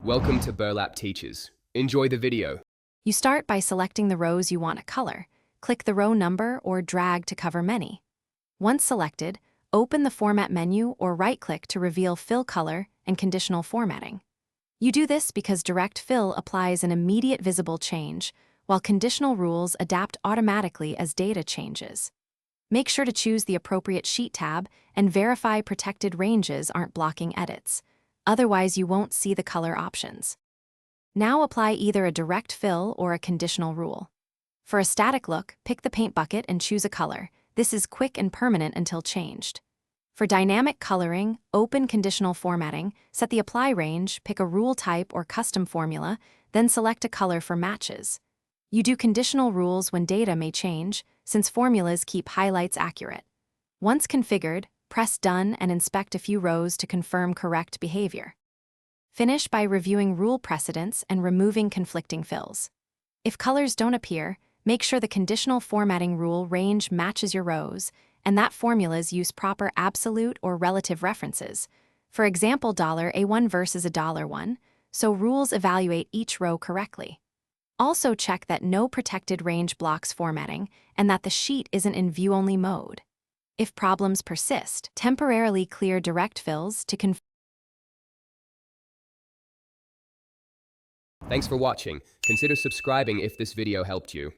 Welcome to Burlap Teachers. Enjoy the video. You start by selecting the rows you want to color. Click the row number or drag to cover many. Once selected, open the Format menu or right-click to reveal Fill Color and Conditional Formatting. You do this because Direct Fill applies an immediate visible change, while conditional rules adapt automatically as data changes. Make sure to choose the appropriate Sheet tab and verify protected ranges aren't blocking edits. Otherwise, you won't see the color options. Now apply either a direct fill or a conditional rule. For a static look, pick the paint bucket and choose a color. This is quick and permanent until changed. For dynamic coloring, open conditional formatting, set the apply range, pick a rule type or custom formula, then select a color for matches. You do conditional rules when data may change, since formulas keep highlights accurate. Once configured, press Done and inspect a few rows to confirm correct behavior. Finish by reviewing rule precedents and removing conflicting fills. If colors don't appear, make sure the conditional formatting rule range matches your rows, and that formulas use proper absolute or relative references. For example, $A1 versus $1, so rules evaluate each row correctly. Also check that no protected range blocks formatting and that the sheet isn't in view-only mode. If problems persist, temporarily clear direct fills to confirm. Thanks for watching. Consider subscribing if this video helped you.